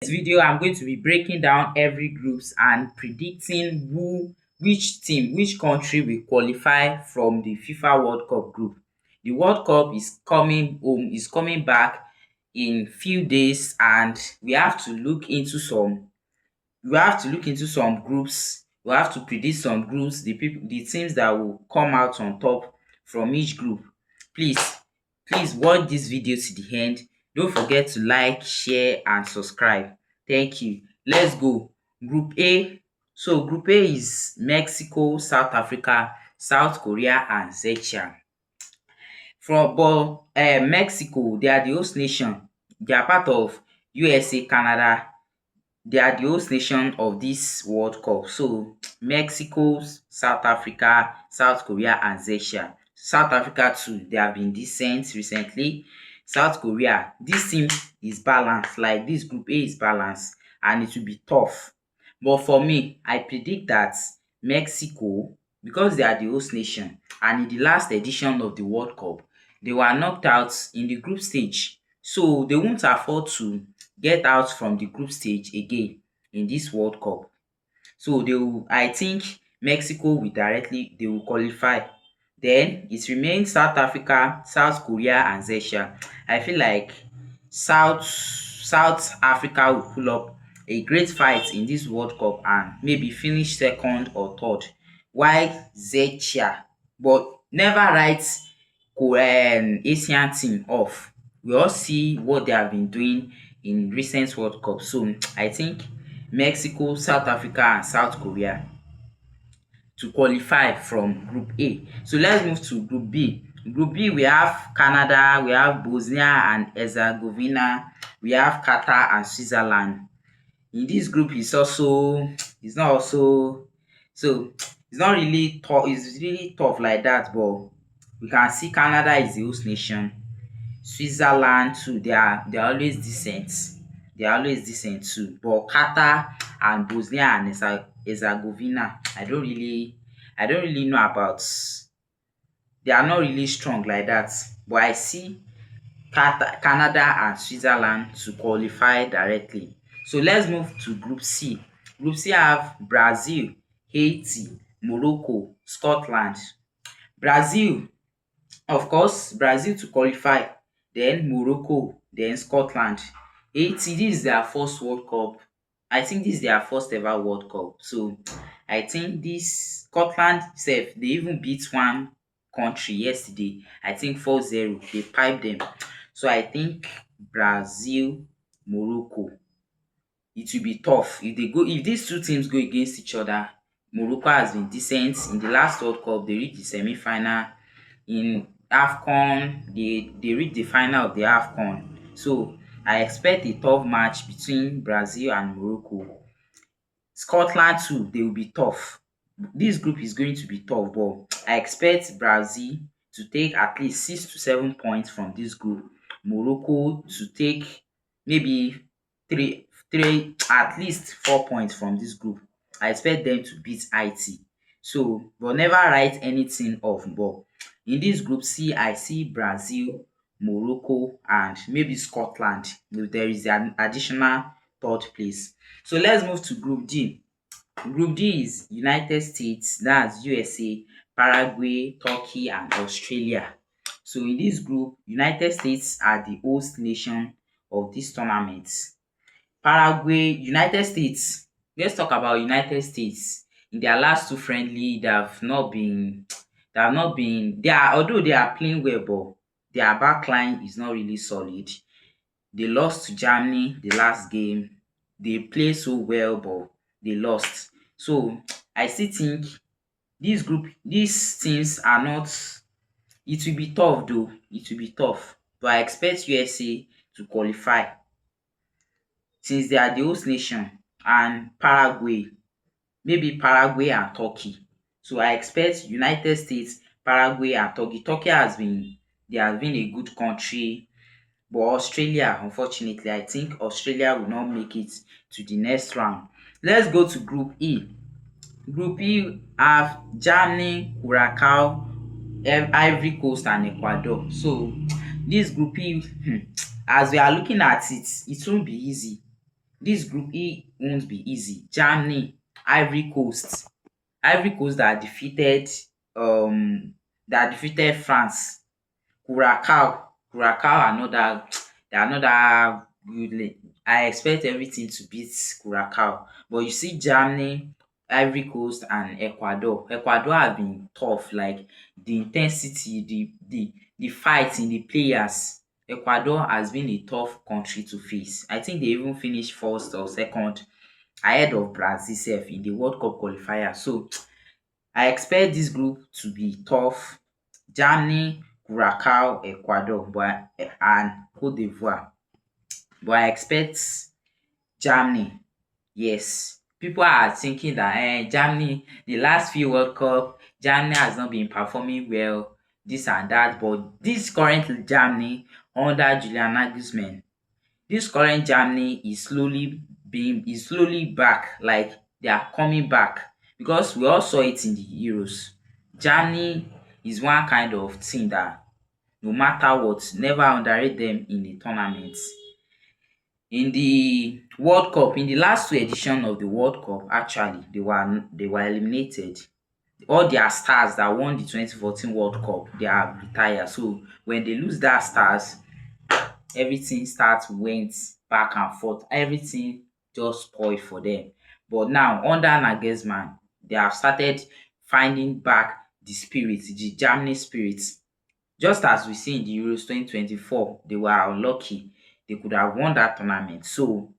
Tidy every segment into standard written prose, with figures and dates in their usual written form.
This video I'm going to be breaking down every groups and predicting which country will qualify from the FIFA World Cup group. The World Cup is coming home, is coming back in few days, and we have to look into some groups. We have to predict some groups, the teams that will come out on top from each group. Please, please watch this video to the end. Don't forget to like, share, and subscribe. Thank you. Let's go. Group A. So Group A is Mexico, South Africa, South Korea, and Czechia. Mexico, they are the host nation. They are part of USA, Canada. They are the host nation of this World Cup. So Mexico, South Africa, South Korea, and Czechia. South Africa too, they have been decent recently. South Korea, this team is balanced. Like this Group A is balanced, and it will be tough. But for me, I predict that Mexico, because they are the host nation, and in the last edition of the World Cup, they were knocked out in the group stage. So they won't afford to get out from the group stage again in this World Cup. So I think Mexico will they will qualify. Then it remains South Africa, South Korea, and Czechia. I feel like South Africa will pull up a great fight in this World Cup and maybe finish second or third, while Czechia, but never write Asian team off. We all see what they have been doing in recent World Cup. So I think Mexico, South Africa, and South Korea to qualify from Group A. So let's move to Group B. Group B, we have Canada, we have Bosnia and Herzegovina, we have Qatar and Switzerland. In this group, it's not also so it's not really tough. It's really tough like that, but we can see Canada is the host nation. Switzerland too, they are always decent. They are always decent too. But Qatar and Bosnia and Herzegovina, I don't really know about. They are not really strong like that. But I see Canada and Switzerland to qualify directly. So let's move to Group C. Group C have Brazil, Haiti, Morocco, Scotland. Brazil, of course, Brazil to qualify, then Morocco, then Scotland. Haiti, this is their first World Cup. I think this is their first ever World Cup. So I think this Scotland sef, they even beat one country yesterday. I think 4-0. They piped them. So I think Brazil, Morocco. It will be tough if these two teams go against each other. Morocco has been decent in the last World Cup. They reached the semi-final. In AFCON, they reached the final of the AFCON. So I expect a tough match between Brazil and Morocco. Scotland too, they will be tough. This group is going to be tough, but I expect Brazil to take at least 6 to 7 points from this group. Morocco to take maybe at least 4 points from this group. I expect them to beat Haiti. So, but never write anything off. But in this group C, I see Brazil, Morocco, and maybe Scotland. If there is an additional third place. So let's move to Group D. Group D is United States, that's USA, Paraguay, Turkey, and Australia. So in this group, United States are the host nation of this tournament. Paraguay, United States. Let's talk about United States. In their last two friendly, although they are playing well, but their backline is not really solid. They lost to Germany the last game. They play so well, but they lost. So I still think these teams are not. It will be tough though. It will be tough. But I expect USA to qualify since they are the host nation, and maybe Paraguay and Turkey. So I expect United States, Paraguay, and Turkey. They have been a good country. But Australia, unfortunately, I think Australia will not make it to the next round. Let's go to Group E. Group E have Germany, Curacao, Ivory Coast, and Ecuador. So this Group E, as we are looking at it, it won't be easy. Dis group E won't be easy. Germany, Ivory Coast, that defeated France. Curacao another another good I expect everything to beat Curacao, but you see Germany, Ivory Coast and Ecuador. Ecuador have been tough, like the intensity, the fight in the players. Ecuador has been a tough country to face. I think they even finished first or second ahead of Brazil sef in the World Cup qualifier. So I expect dis group to be tough. Germany, Curacao, Ecuador and Cote d'Ivoire, but I expect Germany. Yes, people are thinking dat Germany, the last few World Cup, Germany has not been performing well, dis and dat, but dis current Germany under Julian Nagelsmann, dis current Germany is slowly back, like they are coming back, because we all saw it in the Euros. Germany is one kind of team that no matter what, never underrate them in the tournament. In the World Cup, in the last two edition of the World Cup, actually they were eliminated. All their stars that won the 2014 World Cup, they have retired. So when they lose that stars, everything went back and forth. Everything just spoil for them. But now under Nagelsmann, they have started finding back the spirit, the Germany spirit. Just as we see in the Euros 2024, they were unlucky. They could have won that tournament. So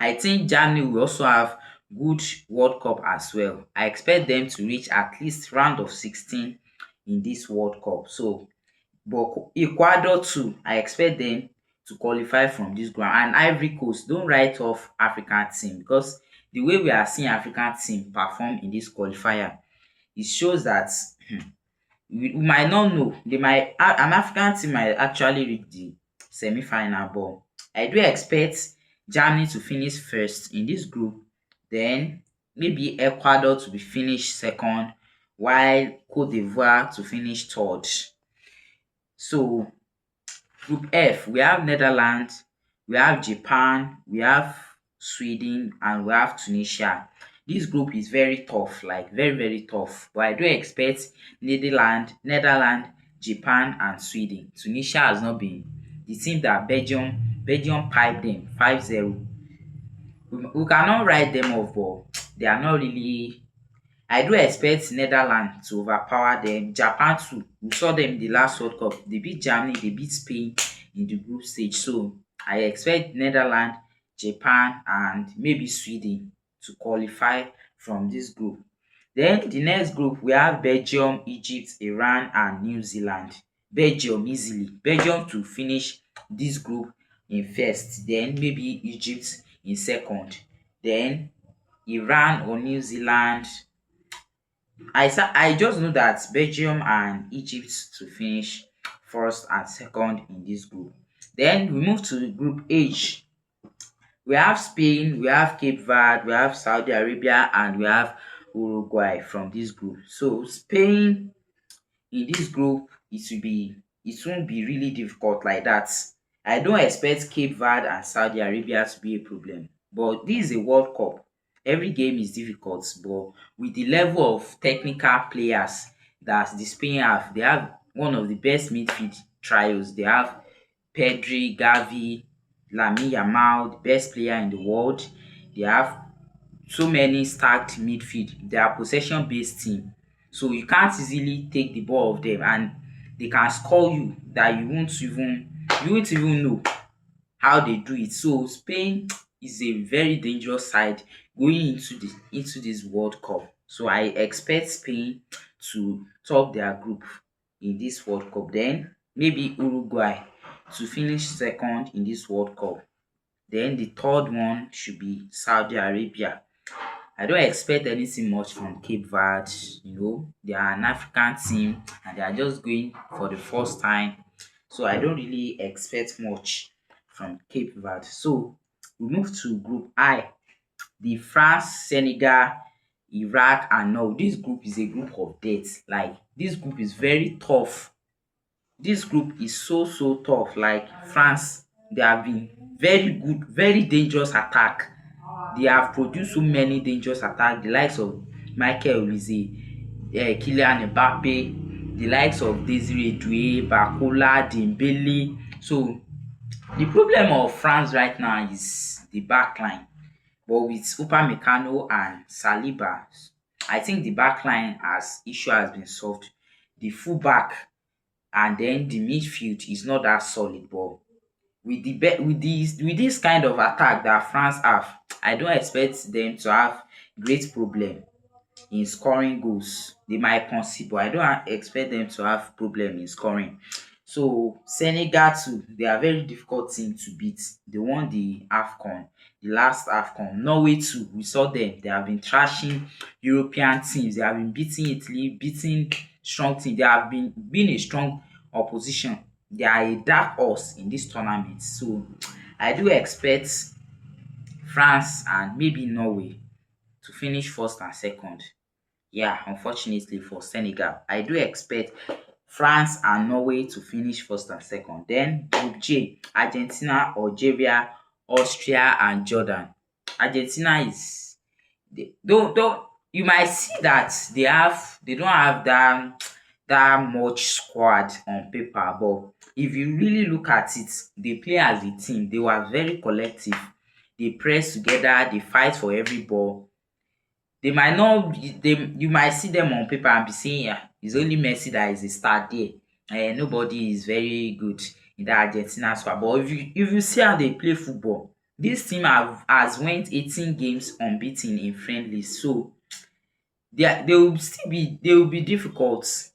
I think Germany will also have good World Cup as well. I expect them to reach at least round of 16 in this World Cup. So but Ecuador too, I expect them to qualify from this group. And Ivory Coast, don't write off African team, because the way we are seeing African team perform in this qualifier, it shows that we might not know. An African team might actually reach the semi-final, but I do expect Germany to finish first in this group, then maybe Ecuador to be finished second, while Cote d'Ivoire to finish third. So Group F, we have Netherlands, we have Japan, we have Sweden and we have Tunisia. Dis group is very tough, like very very tough, but I do expect Netherlands, Japan and Sweden. Tunisia has not been the team that Belgium pipe dem 5-0. We cannot write dem off, but they are not really. I do expect Netherlands to overpower them. Japan too. We saw them in the last World Cup. They beat Germany, they beat Spain in the group stage. So I expect Netherlands, Japan, and maybe Sweden to qualify from this group. Then the next group, we have Belgium, Egypt, Iran, and New Zealand. Belgium easily. Belgium to finish this group in first. Then maybe Egypt in second. Then Iran or New Zealand. I just know that Belgium and Egypt to finish first and second in this group. Then we move to Group H. We have Spain, we have Cape Verde, we have Saudi Arabia, and we have Uruguay from this group. So Spain in this group, it won't be really difficult like that. I don't expect Cape Verde and Saudi Arabia to be a problem, but this is a World Cup. Every game is difficult, but with the level of technical players that the Spain have, they have one of the best midfield trios. They have Pedri, Gavi, Lamine Yamal, the best player in the world. They have so many stacked midfield. They are possession based team, so you can't easily take the ball off them, and they can score you that you won't even know how they do it. So Spain is a very dangerous side going into this World Cup. So I expect Spain to top their group in this World Cup. Then maybe Uruguay to finish second in this World Cup. Then the third one should be Saudi Arabia. I don't expect anything much from Cape Verde. They are an African team and they are just going for the first time. So I don't really expect much from Cape Verde. So we move to Group I, the France, Senegal, Iraq, and now this group is a group of death. Like this group is very tough. This group is so tough. Like France, they have been very good, very dangerous attack. They have produced so many dangerous attacks, the likes of Michael Olise, Kylian Mbappe, the likes of Desire Doué, Barcola, Dembele. So the problem of France right now is the back line. But with Upamecano and Saliba, I think the back line issue has been solved. The fullback and then the midfield is not that solid, but with this kind of attack that France have, I don't expect them to have great problem in scoring goals. They might concede, but I don't expect them to have problem in scoring. So Senegal too, they are very difficult team to beat. They won the AFCON, the last AFCON. Norway too, we saw them. They have been trashing European teams. They have been beating Italy, beating strong teams. They have been a strong opposition. They are a dark horse in this tournament. So I do expect France and maybe Norway to finish first and second. Yeah, unfortunately for Senegal, I do expect France and Norway to finish first and second. Then Group J, Argentina, Algeria, Austria, and Jordan. Argentina is though you might see that they don't have that much squad on paper, but if you really look at it, they play as a team. They were very collective. They press together. They fight for every ball. They might not they you might see them on paper and be saying, yeah, it's only Messi that is a star there. Nobody is very good in that Argentina squad. But if you see how they play football, this team has went 18 games unbeaten in friendlies. So they will be difficult.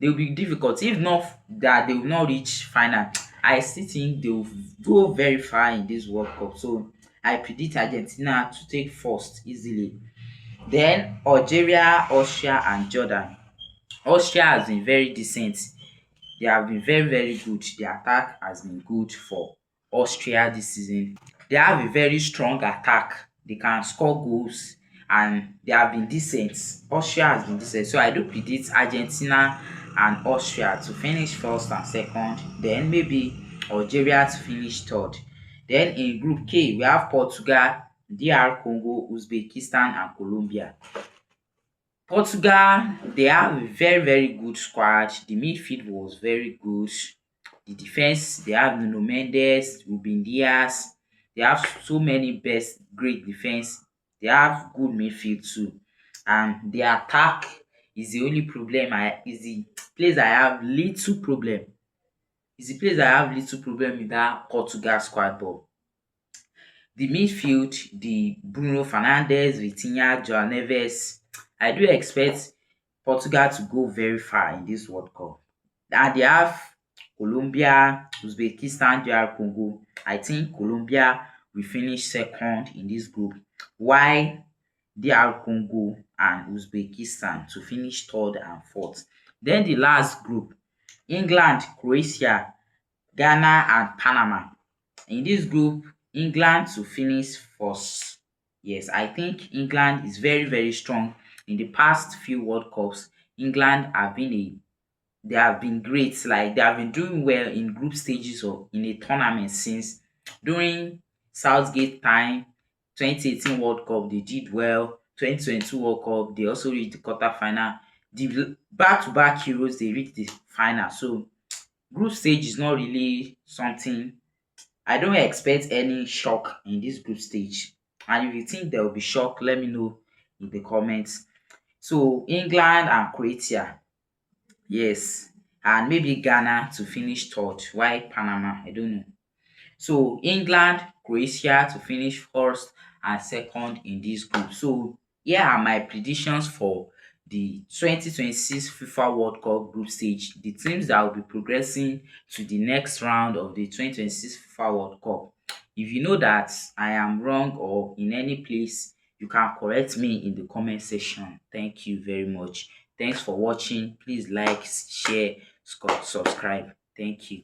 They will be difficult. If not that they will not reach final, I still think they will go very far in this World Cup. So I predict Argentina to take first easily. Then Algeria, Austria, and Jordan. Austria has been very decent. They have been very, very good. The attack has been good for Austria this season. They have a very strong attack. They can score goals and they have been decent. Austria has been decent. So I do predict Argentina and Austria to finish first and second. Then maybe Algeria to finish third. Then in Group K, we have Portugal, DR Congo, Uzbekistan, and Colombia. Portugal, they have a very, very good squad. The midfield was very good. The defense, they have Nuno Mendes, Ruben Dias. They have so many best, great defense. They have good midfield too. And the attack is the only problem. Is the place I have little problem. Is the place I have little problem with that Portugal squad. But the midfield, the Bruno Fernandes, Vitinha, João Neves, I do expect Portugal to go very far in this World Cup. And they have Colombia, Uzbekistan, DR Congo. I think Colombia will finish second in this group, while DR Congo and Uzbekistan to finish third and fourth. Then the last group, England, Croatia, Ghana, and Panama. In this group, England to finish first. Yes, I think England is very, very strong. In the past few World Cups, England have been they have been great. Like they have been doing well in group stages or in a tournament since during Southgate time, 2018 World Cup, they did well. 2022 World Cup, they also reached the quarter final. The back-to-back Euros, they reached the final. So group stage is not really something. I don't expect any shock in this group stage. And if you think there will be shock, let me know in the comments. So England and Croatia, yes, and maybe Ghana to finish third. Why Panama? I don't know. So England, Croatia to finish first and second in this group. So here are my predictions for the 2026 FIFA World Cup group stage. The teams that will be progressing to the next round of the 2026 FIFA World Cup. If you know that I am wrong or in any place, you can correct me in the comment section. Thank you very much. Thanks for watching. Please like, share, subscribe. Thank you.